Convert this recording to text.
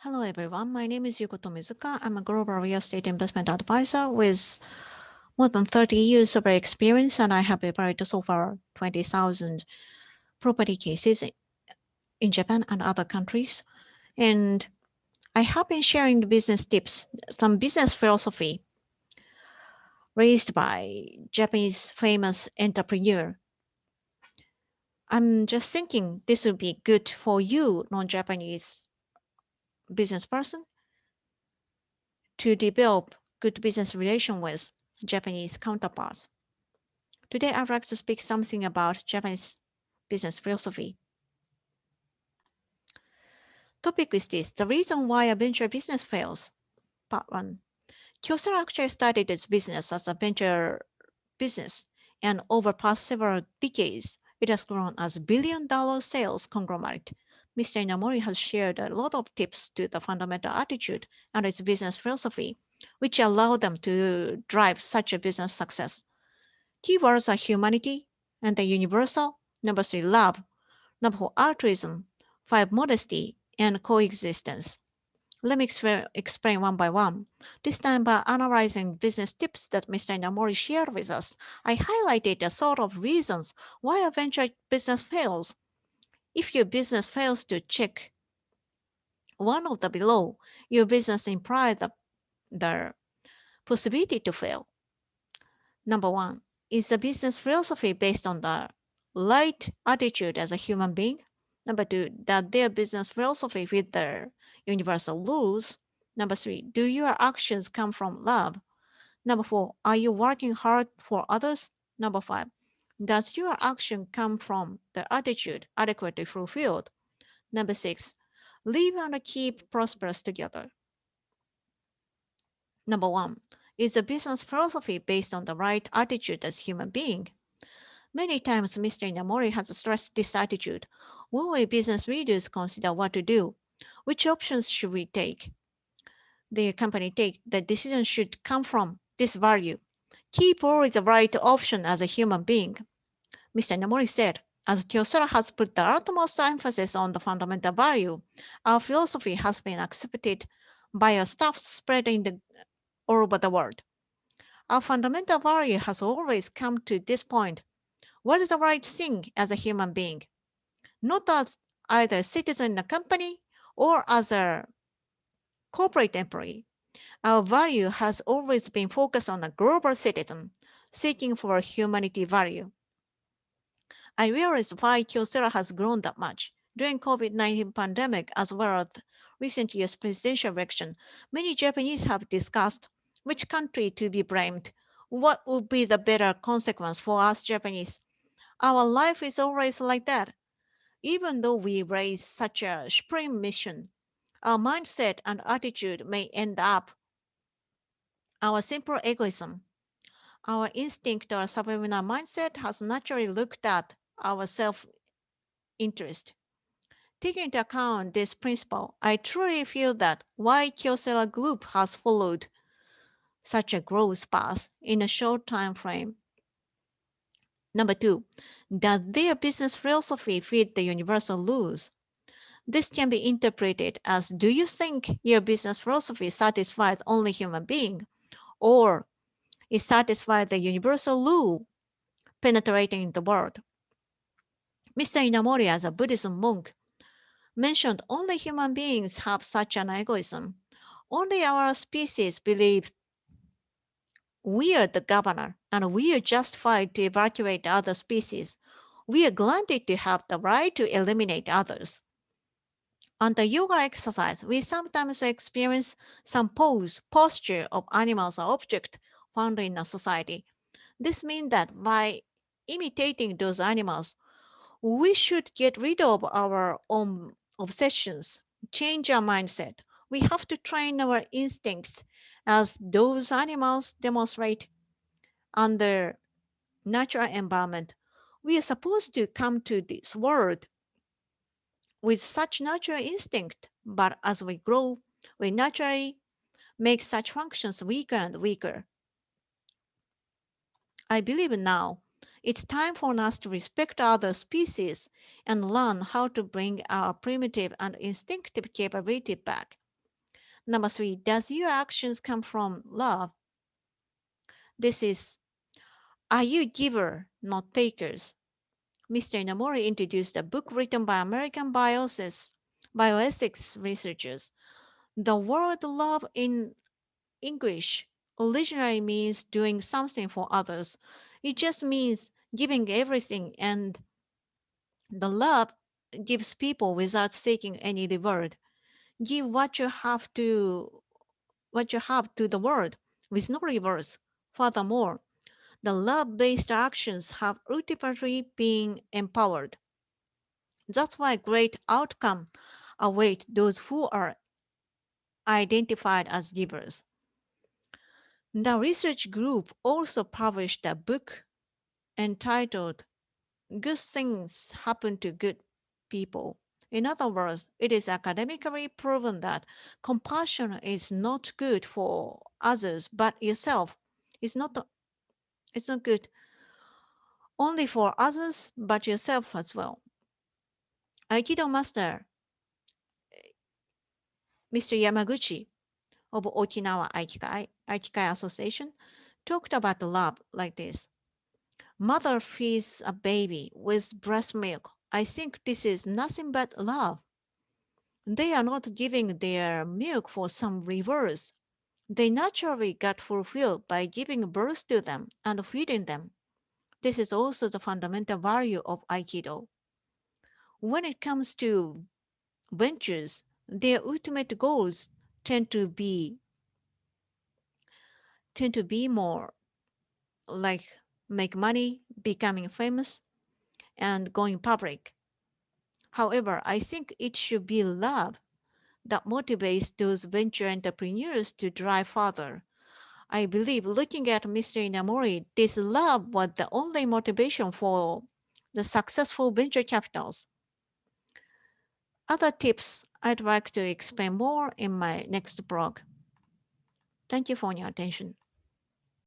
Hello everyone, my name is Yuko Tomizuka. I'm a global real estate investment advisor with more than 30 years of experience, and I have evaluated so far 20,000 property cases in Japan and other countries. And I have been sharing the business tips, some business philosophy raised by Japanese famous entrepreneur. I'm just thinking this would be good for you, non-Japanese business person, to develop good business relation with Japanese counterparts. Today, I'd like to speak something about Japanese business philosophy. Topic is this: the reason why a venture business fails. Part one. Kyocera actually started its business as a venture business, and over past several decades, it has grown as a billion-dollar sales conglomerate. Mr. Inamori has shared a lot of tips to the fundamental attitude and its business philosophy, which allow them to drive such a business success. Keywords are humanity and the universal. Number three, love. Number four, altruism. Five, modesty and coexistence. Let me explain one by one. This time, by analyzing business tips that Mr. Inamori shared with us, I highlighted a sort of reasons why a venture business fails. If your business fails to check one of the below, your business implies the possibility to fail. Number one, is the business philosophy based on the right attitude as a human being? Number two, does their business philosophy fit the universal rules? Number three, do your actions come from love? Number four, are you working hard for others? Number five, does your action come from the attitude adequately fulfilled? Number six, live and keep prosperous together. Number one, is the business philosophy based on the right attitude as human being? Many times Mr. Inamori has stressed this attitude. When we business leaders consider what to do, which options should we take? The company take, the decision should come from this value. Keep always the right option as a human being. Mr. Inamori said, as Kyocera has put the utmost emphasis on the fundamental value, our philosophy has been accepted by our staff spread all over the world. Our fundamental value has always come to this point. What is the right thing as a human being? Not as either citizen in a company or as a corporate employee. Our value has always been focused on a global citizen seeking for humanity value. I realized why Kyocera has grown that much. During COVID-19 pandemic as well as recent year's presidential election, many Japanese have discussed which country to be blamed. What would be the better consequence for us Japanese? Our life is always like that. Even though we raise such a supreme mission, our mindset and attitude may end up our simple egoism. Our instinct or subliminal mindset has naturally looked at our self interest. Taking into account this principle, I truly feel that why Kyocera Group has followed such a growth path in a short time frame. Number two, does their business philosophy fit the universal rules? This can be interpreted as, do you think your business philosophy satisfies only human being, or it satisfies the universal rule penetrating the world? Mr. Inamori, as a Buddhism monk, mentioned only human beings have such an egoism. Only our species believe we are the governor and we are justified to evacuate other species. We are granted to have the right to eliminate others. Under yoga exercise, we sometimes experience some posture of animals or objects found in a society. This means that by imitating those animals, we should get rid of our own obsessions, change our mindset. We have to train our instincts as those animals demonstrate under natural environment. We are supposed to come to this world with such natural instinct, but as we grow, we naturally make such functions weaker and weaker. I believe now it's time for us to respect other species and learn how to bring our primitive and instinctive capability back. Number three, does your actions come from love? This is, are you giver, not takers? Mr. Inamori introduced a book written by American bioethics researchers. The word love in English originally means doing something for others. It just means giving everything, and the love gives people without seeking any reward. Give what you have to the world with no rewards. Furthermore, the love-based actions have ultimately been empowered. That's why great outcome await those who are identified as givers. The research group also published a book entitled Good Things Happen to Good People. In other words, it is academically proven that compassion is not good for others but yourself. It's not it's not good only for others but yourself as well. Aikido master Mr. Yamaguchi of Okinawa Aikikai Association talked about love like this. Mother feeds a baby with breast milk. I think this is nothing but love. They are not giving their milk for some rewards. They naturally get fulfilled by giving birth to them and feeding them. This is also the fundamental value of Aikido. When it comes to ventures, their ultimate goals tend to be tend to be more like make money, becoming famous, and going public. However, I think it should be love that motivates those venture entrepreneurs to drive further. I believe looking at Mr. Inamori, this love was the only motivation for the successful venture capitals. Other tips I'd like to explain more in my next blog. Thank you for your attention.